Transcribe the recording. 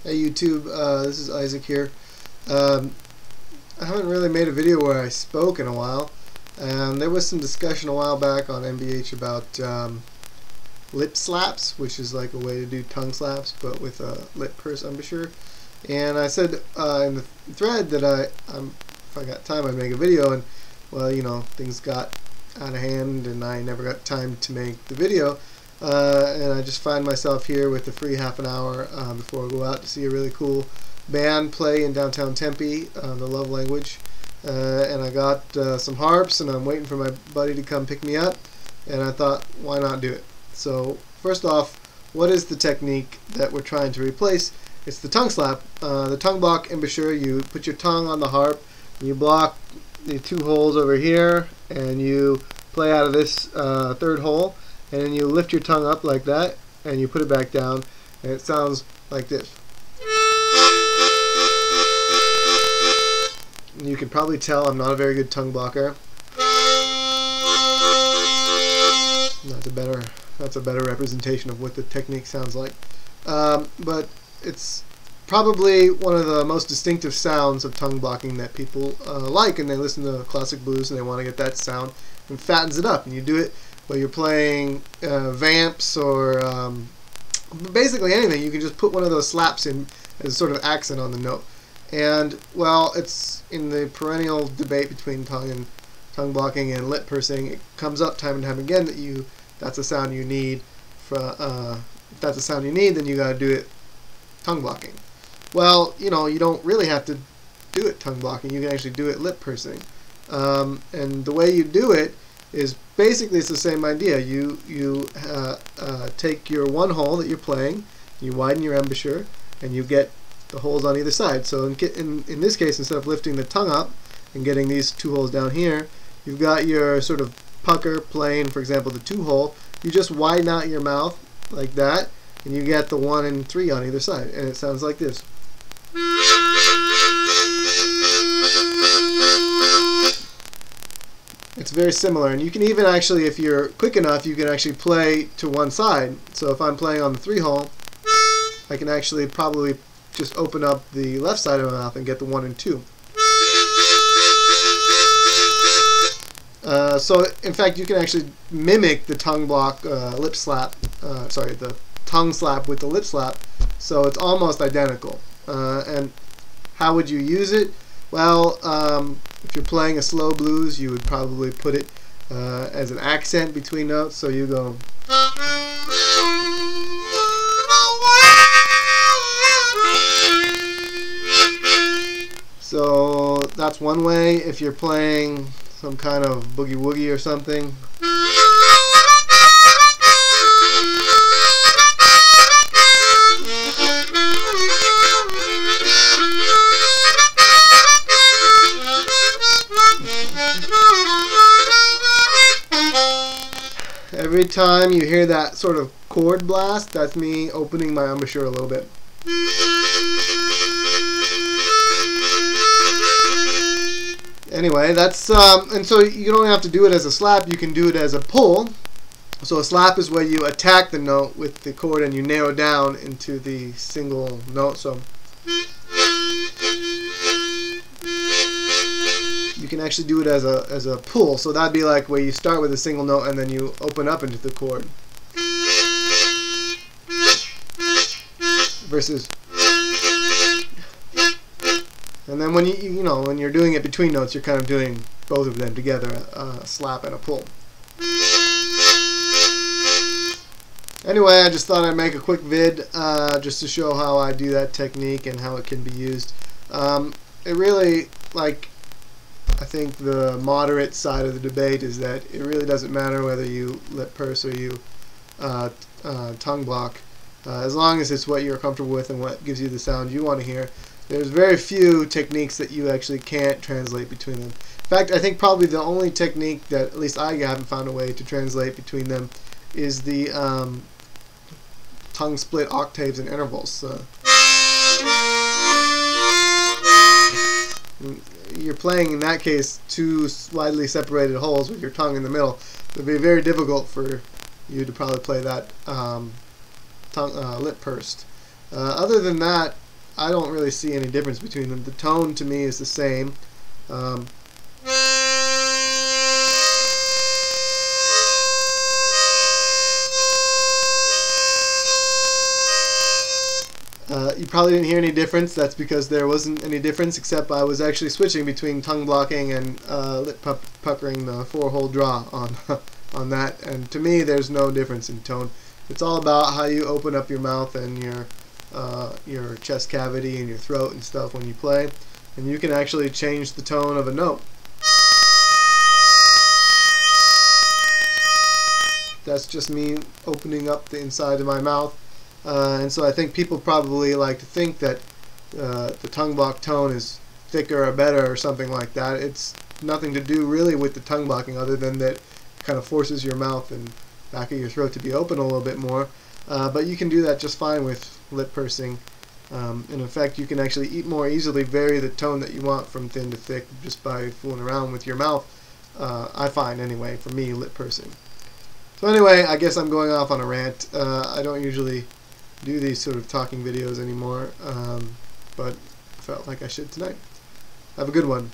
Hey YouTube, this is Isaac here. I haven't really made a video where I spoke in a while. There was some discussion a while back on MBH about lip slaps, which is like a way to do tongue slaps, but with a lip purse embouchure. And I said in the thread that if I got time, I'd make a video. And well, you know, things got out of hand, and I never got time to make the video. And I just find myself here with the free half an hour before I go out to see a really cool band play in downtown Tempe, the Love Language. And I got some harps, and I'm waiting for my buddy to come pick me up. And I thought, why not do it? So first off, what is the technique that we're trying to replace? It's the tongue slap. The tongue block embouchure. You put your tongue on the harp, and you block the two holes over here, and you play out of this third hole. And then you lift your tongue up like that, and you put it back down, and it sounds like this. You can probably tell I'm not a very good tongue blocker. That's a better representation of what the technique sounds like. But it's probably one of the most distinctive sounds of tongue blocking that people like, and they listen to classic blues and they want to get that sound, and fattens it up. And you do it where you're playing vamps or basically anything. You can just put one of those slaps in as a sort of accent on the note. And well, it's in the perennial debate between tongue blocking and lip pursing. It comes up time and time again that that's a sound you need. If that's a sound you need, then you got to do it tongue blocking. Well, you know, you don't really have to do it tongue blocking. You can actually do it lip pursing. And the way you do it is basically it's the same idea. You take your one hole that you're playing, you widen your embouchure, and you get the holes on either side. So in this case, instead of lifting the tongue up and getting these two holes down here, you've got your sort of pucker playing, for example, the 2 hole. You just widen out your mouth like that, and you get the 1 and 3 on either side, and it sounds like this. It's very similar, and you can even actually, if you're quick enough, you can actually play to one side. So if I'm playing on the 3 hole, I can actually probably just open up the left side of my mouth and get the 1 and 2. So in fact, you can actually mimic the tongue block lip slap, the tongue slap with the lip slap, so it's almost identical. And how would you use it? Well, if you're playing a slow blues, you would probably put it as an accent between notes, so you go. So that's one way. If you're playing some kind of boogie woogie or something, every time you hear that sort of chord blast, that's me opening my embouchure a little bit. Anyway, that's and so you don't have to do it as a slap. You can do it as a pull. So a slap is where you attack the note with the chord and you narrow down into the single note. So you can actually do it as a pull. So that'd be like where you start with a single note and then you open up into the chord. Versus. And then when when you're doing it between notes, you're kind of doing both of them together, a slap and a pull. Anyway, I just thought I'd make a quick vid just to show how I do that technique and how it can be used. It really, I think the moderate side of the debate is that it really doesn't matter whether you lip purse or you tongue block, as long as it's what you're comfortable with and what gives you the sound you want to hear. There's very few techniques that you actually can't translate between them. In fact, I think probably the only technique that at least I haven't found a way to translate between them is the tongue split octaves and intervals. You're playing, in that case, 2 widely separated holes with your tongue in the middle. It would be very difficult for you to probably play that lip pursed. Other than that, I don't really see any difference between them. The tone to me is the same. You probably didn't hear any difference. That's because there wasn't any difference, except I was actually switching between tongue blocking and lip puckering the 4-hole draw on on that. And to me, there's no difference in tone. It's all about how you open up your mouth and your chest cavity and your throat and stuff when you play, and you can actually change the tone of a note. That's just me opening up the inside of my mouth. And so I think people probably like to think that the tongue block tone is thicker or better or something like that. It's nothing to do really with the tongue blocking, other than that it kind of forces your mouth and back of your throat to be open a little bit more. But you can do that just fine with lip pursing. And in fact, you can actually more easily vary the tone that you want from thin to thick just by fooling around with your mouth. I find, anyway, for me, lip pursing. So anyway, I guess I'm going off on a rant. I don't usually do these sort of talking videos anymore, but I felt like I should tonight. Have a good one.